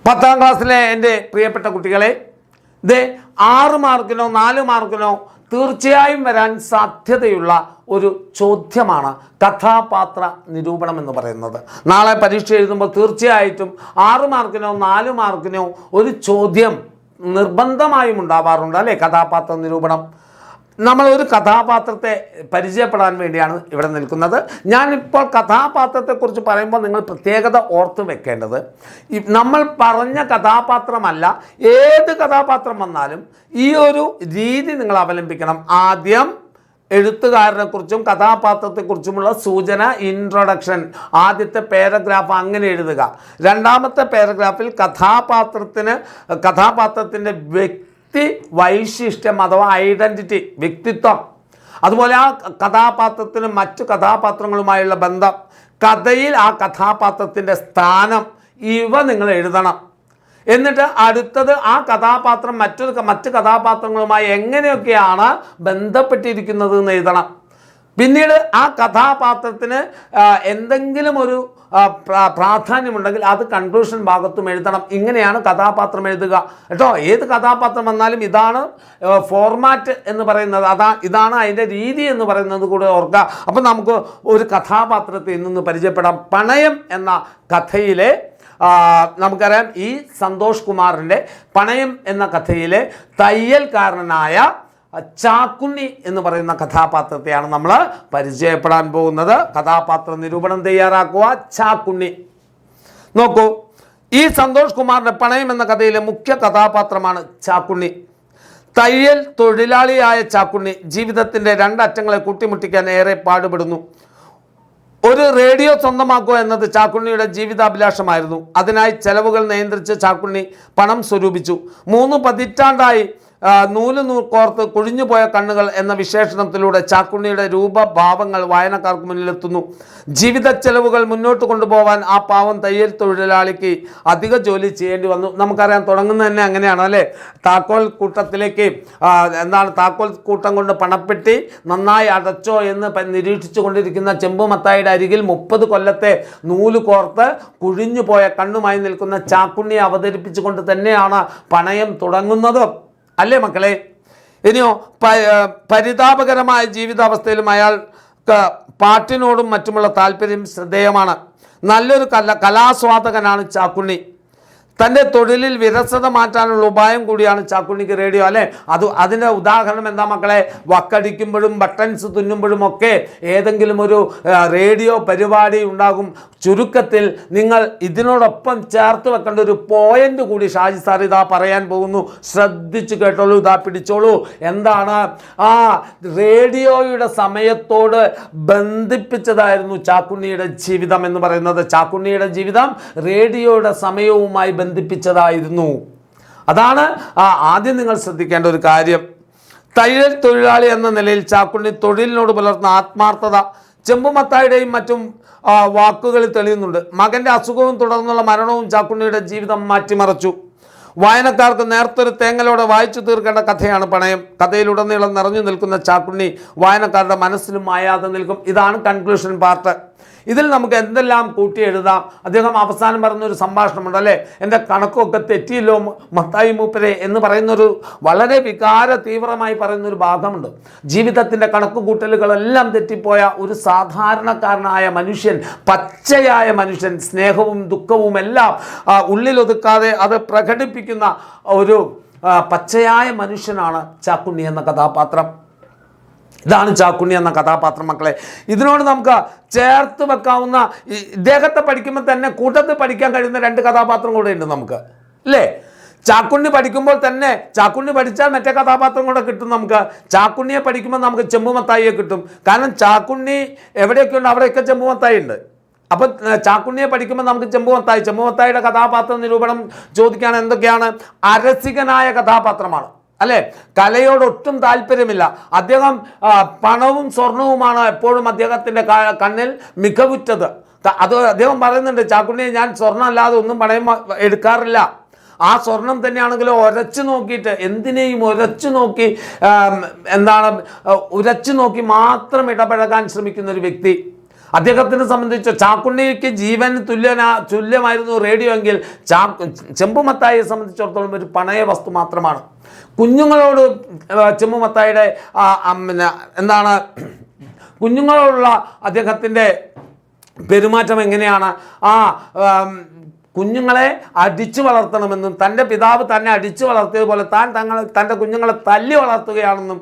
10ാം ക്ലാസ്സിലെ എൻ്റെ പ്രിയപ്പെട്ട കുട്ടികളെ, ഇത് 6 മാർക്കിനോ 4 മാർക്കിനോ തീർച്ചയായും വരാൻ സാധ്യതയുള്ള ഒരു ചോദ്യമാണ് കഥാപാത്ര നിരൂപണം എന്ന് പറയുന്നത്. നാളെ പരീക്ഷ എഴുതുമ്പോൾ തീർച്ചയായിട്ടും 6 മാർക്കിനോ 4 മാർക്കിനോ ഒരു ചോദ്യം നിർബന്ധമായും ഉണ്ടാവാറുണ്ട് അല്ലേ? കഥാപാത്ര നിരൂപണം. നമ്മൾ ഒരു കഥാപാത്രത്തെ പരിചയപ്പെടാൻ വേണ്ടിയാണ് ഇവിടെ നിൽക്കുന്നത്. ഞാനിപ്പോൾ കഥാപാത്രത്തെക്കുറിച്ച് പറയുമ്പോൾ നിങ്ങൾ പ്രത്യേകത ഓർത്ത് വെക്കേണ്ടത്, നമ്മൾ പറഞ്ഞ കഥാപാത്രമല്ല, ഏത് കഥാപാത്രം വന്നാലും ഈ ഒരു രീതി നിങ്ങൾ അവലംബിക്കണം. ആദ്യം എഴുത്തുകാരനെക്കുറിച്ചും കഥാപാത്രത്തെക്കുറിച്ചുമുള്ള സൂചന, ഇൻട്രൊഡക്ഷൻ, ആദ്യത്തെ പാരഗ്രാഫ് അങ്ങനെ എഴുതുക. രണ്ടാമത്തെ പാരഗ്രാഫിൽ കഥാപാത്രത്തിൻ്റെ വൈശിഷ്ട്യം അഥവാ ഐഡൻറ്റിറ്റി, വ്യക്തിത്വം, അതുപോലെ ആ കഥാപാത്രത്തിന് മറ്റു കഥാപാത്രങ്ങളുമായുള്ള ബന്ധം, കഥയിൽ ആ കഥാപാത്രത്തിൻ്റെ സ്ഥാനം, ഇവ നിങ്ങൾ എഴുതണം. എന്നിട്ട് അടുത്തത് ആ കഥാപാത്രം മറ്റു കഥാപാത്രങ്ങളുമായി എങ്ങനെയൊക്കെയാണ് ബന്ധപ്പെട്ടിരിക്കുന്നത് എന്ന് എഴുതണം. പിന്നീട് ആ കഥാപാത്രത്തിന് എന്തെങ്കിലും ഒരു പ്രാധാന്യമുണ്ടെങ്കിൽ അത് കൺക്ലൂഷൻ ഭാഗത്തും എഴുതണം. ഇങ്ങനെയാണ് കഥാപാത്രം എഴുതുക കേട്ടോ. ഏത് കഥാപാത്രം വന്നാലും ഇതാണ് ഫോർമാറ്റ് എന്ന് പറയുന്നത്, ഇതാണ് അതിൻ്റെ രീതി എന്ന് പറയുന്നത് കൂടെ ഓർക്കുക. അപ്പം നമുക്ക് ഒരു കഥാപാത്രത്തെ ഇന്ന് പരിചയപ്പെടാം. പണയം എന്ന കഥയിലെ നമുക്കറിയാം, ഈ സന്തോഷ് കുമാറിൻ്റെ പണയം എന്ന കഥയിലെ തയ്യൽക്കാരനായ ചാക്കുണ്ണി എന്ന് പറയുന്ന കഥാപാത്രത്തെയാണ് നമ്മൾ പരിചയപ്പെടാൻ പോകുന്നത്. കഥാപാത്ര നിരൂപണം തയ്യാറാക്കുക. ചാക്കുണ്ണി നോക്കൂ, ഈ സന്തോഷ് കുമാറിൻ്റെ പണയം എന്ന കഥയിലെ മുഖ്യ കഥാപാത്രമാണ് ചാക്കുണ്ണി. തയ്യൽ തൊഴിലാളിയായ ചാക്കുണ്ണി ജീവിതത്തിൻ്റെ 2 അറ്റങ്ങളെ കൂട്ടിമുട്ടിക്കാൻ ഏറെ പാടുപെടുന്നു. ഒരു റേഡിയോ സ്വന്തമാക്കുക എന്നത് ചാക്കുണ്ണിയുടെ ജീവിതാഭിലാഷമായിരുന്നു. അതിനായി ചെലവുകൾ നിയന്ത്രിച്ച് ചാക്കുണ്ണി പണം സ്വരൂപിച്ചു. 3 പതിറ്റാണ്ടായി നൂല് കോർത്ത് കുഴിഞ്ഞുപോയ കണ്ണുകൾ എന്ന വിശേഷണത്തിലൂടെ ചാക്കുണ്ണിയുടെ രൂപഭാവങ്ങൾ വായനക്കാർക്ക് മുന്നിലെത്തുന്നു. ജീവിത ചെലവുകൾ മുന്നോട്ട് കൊണ്ടുപോകാൻ ആ പാവം തയ്യൽ തൊഴിലാളിക്ക് അധിക ജോലി ചെയ്യേണ്ടി വന്നു. നമുക്കറിയാം, തുടങ്ങുന്നത് തന്നെ അങ്ങനെയാണ് അല്ലേ? താക്കോൽ കൂട്ടം കൊണ്ട് പണപ്പെട്ടി നന്നായി അടച്ചോ എന്ന് നിരീക്ഷിച്ചു കൊണ്ടിരിക്കുന്ന ചെമ്പുമത്തായിയുടെ അരികിൽ 30 കൊല്ലത്തെ നൂല് കോർത്ത് കുഴിഞ്ഞുപോയ കണ്ണുമായി നിൽക്കുന്ന ചാക്കുണ്ണിയെ അവതരിപ്പിച്ചുകൊണ്ട് തന്നെയാണ് പണയം തുടങ്ങുന്നത് അല്ലേ മക്കളെ? ഇനിയോ, പരിതാപകരമായ ജീവിതാവസ്ഥയിലും അയാൾക്ക് പാട്ടിനോടും മറ്റുമുള്ള താല്പര്യം ശ്രദ്ധേയമാണ്. നല്ലൊരു കലാസ്വാദകനാണ് ചാക്കുണ്ണി. തൻ്റെ തൊഴിലിൽ വിരസത മാറ്റാനുള്ള ഉപായം കൂടിയാണ് ചാക്കുണ്ണിക്ക് റേഡിയോ അല്ലേ? അതിൻ്റെ ഉദാഹരണം എന്താ മക്കളെ? വക്കടിക്കുമ്പോഴും ബട്ടൺസ് തുന്നുമ്പോഴും ഒക്കെ ഏതെങ്കിലും ഒരു റേഡിയോ പരിപാടി ഉണ്ടാകും. ചുരുക്കത്തിൽ നിങ്ങൾ ഇതിനോടൊപ്പം ചേർത്ത് വെക്കേണ്ട ഒരു പോയിന്റ് കൂടി ഷാജി സാർ ഇതാ പറയാൻ പോകുന്നു. ശ്രദ്ധിച്ചു കേട്ടോളൂ, ഇതാ പിടിച്ചോളൂ. എന്താണ്? ആ റേഡിയോയുടെ സമയത്തോട് ബന്ധിപ്പിച്ചതായിരുന്നു ചാക്കുണ്ണിയുടെ ജീവിതം എന്ന് പറയുന്നത്. ചാക്കുണ്ണിയുടെ ജീവിതം റേഡിയോയുടെ സമയവുമായി ബന്ധിപ്പിച്ചതായിരുന്നു. അതാണ് ആദ്യം നിങ്ങൾ ശ്രദ്ധിക്കേണ്ട ഒരു കാര്യം. തയ്യൽ തൊഴിലാളി എന്ന നിലയിൽ ചാക്കുണ്ണി തൊഴിലിനോട് പുലർത്തുന്ന ആത്മാർത്ഥത ചെമ്പുമത്തായുടെയും മറ്റും വാക്കുകളിൽ തെളിയുന്നുണ്ട്. മകൻ്റെ അസുഖവും തുടർന്നുള്ള മരണവും ചാക്കുണ്ണിയുടെ ജീവിതം മാറ്റിമറിച്ചു. വായനക്കാർക്ക് നേർത്തൊരു തേങ്ങലോടെ വായിച്ചു തീർക്കേണ്ട കഥയാണ് പണയം. കഥയിലുടനീളം നിറഞ്ഞു നിൽക്കുന്ന ചാക്കുണ്ണി വായനക്കാരുടെ മനസ്സിലും മായാതെ നിൽക്കും. ഇതാണ് കൺക്ലൂഷൻ പാർട്ട്. ഇതിൽ നമുക്ക് എന്തെല്ലാം കൂട്ടി എഴുതാം. അദ്ദേഹം അവസാനം പറയുന്നൊരു സംഭാഷണമുണ്ട് അല്ലേ? എൻ്റെ കണക്കൊക്കെ തെറ്റിയല്ലോ മത്തായി മൂപ്പരെ എന്ന് പറയുന്നൊരു വളരെ വികാര തീവ്രമായി പറയുന്നൊരു ഭാഗമുണ്ട്. ജീവിതത്തിൻ്റെ കണക്ക് കൂട്ടലുകളെല്ലാം തെറ്റിപ്പോയ ഒരു സാധാരണക്കാരനായ മനുഷ്യൻ, പച്ചയായ മനുഷ്യൻ, സ്നേഹവും ദുഃഖവും എല്ലാം ഉള്ളിലൊതുക്കാതെ അത് പ്രകടിപ്പിക്കുന്ന ഒരു പച്ചയായ മനുഷ്യനാണ് ചാക്കുണ്ണി എന്ന കഥാപാത്രം. ഇതാണ് ചാക്കുണ്ണി എന്ന കഥാപാത്രം മക്കളെ. ഇതിനോട് നമുക്ക് ചേർത്ത് വെക്കാവുന്ന, ഇദ്ദേഹത്തെ പഠിക്കുമ്പോൾ തന്നെ കൂട്ടത്തിൽ പഠിക്കാൻ കഴിയുന്ന 2 കഥാപാത്രം കൂടെ ഉണ്ട് നമുക്ക് അല്ലേ? ചാക്കുണ്ണി പഠിക്കുമ്പോൾ തന്നെ ചാക്കുണ്ണി പഠിച്ചാൽ മറ്റേ കഥാപാത്രം കൂടെ കിട്ടും നമുക്ക്. ചാക്കുണ്ണിയെ പഠിക്കുമ്പോൾ നമുക്ക് ചെമ്പുമത്തായിയെ കിട്ടും. കാരണം ചാക്കുണ്ണി എവിടെയൊക്കെ ഉണ്ട് അവിടെയൊക്കെ ചെമ്പുമത്തായി ഉണ്ട്. അപ്പം ചാക്കുണ്ണിയെ പഠിക്കുമ്പോൾ നമുക്ക് ചെമ്പുമത്തായിയുടെ കഥാപാത്ര നിരൂപണം ചോദിക്കുകയാണ്. എന്തൊക്കെയാണ്? അരസികനായ കഥാപാത്രമാണ് അല്ലേ? കലയോടൊട്ടും താല്പര്യമില്ല. അദ്ദേഹം പണവും സ്വർണവുമാണ് എപ്പോഴും അദ്ദേഹത്തിൻ്റെ കണ്ണിൽ മികവുറ്റത്. അത് അദ്ദേഹം പറയുന്നുണ്ട്, ചാക്കുണ്ണിയെ ഞാൻ സ്വർണ്ണം അല്ലാതെ ഒന്നും പണയം എടുക്കാറില്ല. ആ സ്വർണം തന്നെയാണെങ്കിലും ഉരച്ചു നോക്കിയിട്ട്, എന്തിനേയും ഉരച്ചു നോക്കി ഉരച്ചു നോക്കി മാത്രം ഇടപഴകാൻ ശ്രമിക്കുന്ന ഒരു വ്യക്തി. അദ്ദേഹത്തിനെ സംബന്ധിച്ച് ചാക്കുണ്ണിക്ക് ജീവൻ തുല്യമായിരുന്നു റേഡിയോ എങ്കിൽ ചെമ്പുമത്തായിയെ സംബന്ധിച്ചിടത്തോളം ഒരു പണയ വസ്തു മാത്രമാണ്. കുഞ്ഞുങ്ങളോട് ചെമ്പുമത്തായിയുടെ പിന്നെ എന്താണ് കുഞ്ഞുങ്ങളോടുള്ള അദ്ദേഹത്തിൻ്റെ പെരുമാറ്റം എങ്ങനെയാണ്? കുഞ്ഞുങ്ങളെ അടിച്ചു വളർത്തണമെന്നും തൻ്റെ പിതാവ് തന്നെ അടിച്ചു വളർത്തിയതുപോലെ തൻ്റെ കുഞ്ഞുങ്ങളെ തല്ലി വളർത്തുകയാണെന്നും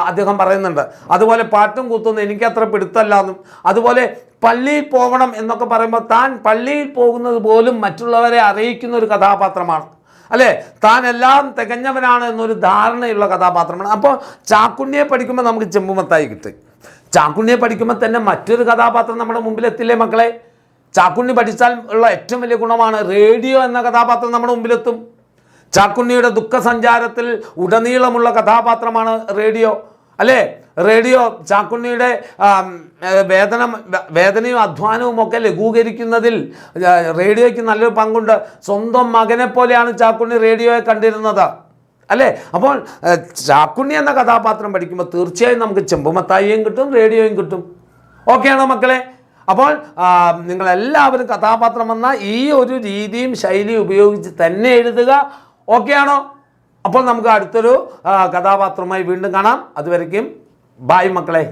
അദ്ദേഹം പറയുന്നുണ്ട്. അതുപോലെ പാട്ടും കൂത്തൊന്നും എനിക്കത്ര പിടുത്തല്ല എന്നും, അതുപോലെ പള്ളിയിൽ പോകണം എന്നൊക്കെ പറയുമ്പോൾ താൻ പള്ളിയിൽ പോകുന്നത് പോലും മറ്റുള്ളവരെ അറിയിക്കുന്ന ഒരു കഥാപാത്രമാണ്, അല്ലേ? താൻ എല്ലാം തികഞ്ഞവനാണ് എന്നൊരു ധാരണയുള്ള കഥാപാത്രമാണ്. അപ്പോൾ ചാക്കുണ്ണിയെ പഠിക്കുമ്പോൾ നമുക്ക് ചെമ്പുമത്തായി കിട്ടി. ചാക്കുണ്ണിയെ പഠിക്കുമ്പോൾ തന്നെ മറ്റൊരു കഥാപാത്രം നമ്മുടെ മുമ്പിലെത്തില്ലേ മക്കളെ? ചാക്കുണ്ണി പഠിച്ചാൽ ഉള്ള ഏറ്റവും വലിയ ഗുണമാണ് റേഡിയോ എന്ന കഥാപാത്രം നമ്മുടെ മുമ്പിലെത്തും. ചാക്കുണ്ണിയുടെ ദുഃഖസഞ്ചാരത്തിൽ ഉടനീളമുള്ള കഥാപാത്രമാണ് റേഡിയോ, അല്ലേ? റേഡിയോ ചാക്കുണ്ണിയുടെ വേദനയും അധ്വാനവും ഒക്കെ ലഘൂകരിക്കുന്നതിൽ റേഡിയോയ്ക്ക് നല്ലൊരു പങ്കുണ്ട്. സ്വന്തം മകനെ പോലെയാണ് ചാക്കുണ്ണി റേഡിയോയെ കണ്ടിരുന്നത്, അല്ലേ? അപ്പോൾ ചാക്കുണ്ണി എന്ന കഥാപാത്രം പഠിക്കുമ്പോൾ തീർച്ചയായും നമുക്ക് ചെമ്പുമത്തായിയും കിട്ടും, റേഡിയോയും കിട്ടും. ഓക്കെയാണോ മക്കളെ? അപ്പോൾ നിങ്ങളെല്ലാവരും കഥാപാത്രം എന്ന ഈ ഒരു രീതിയും ശൈലിയും ഉപയോഗിച്ച് തന്നെ എഴുതുക. ഓക്കെയാണോ? അപ്പോൾ നമുക്ക് അടുത്തൊരു കഥാപാത്രമായി വീണ്ടും കാണാം. അതുവരയ്ക്കും ബായ് മക്കളെ.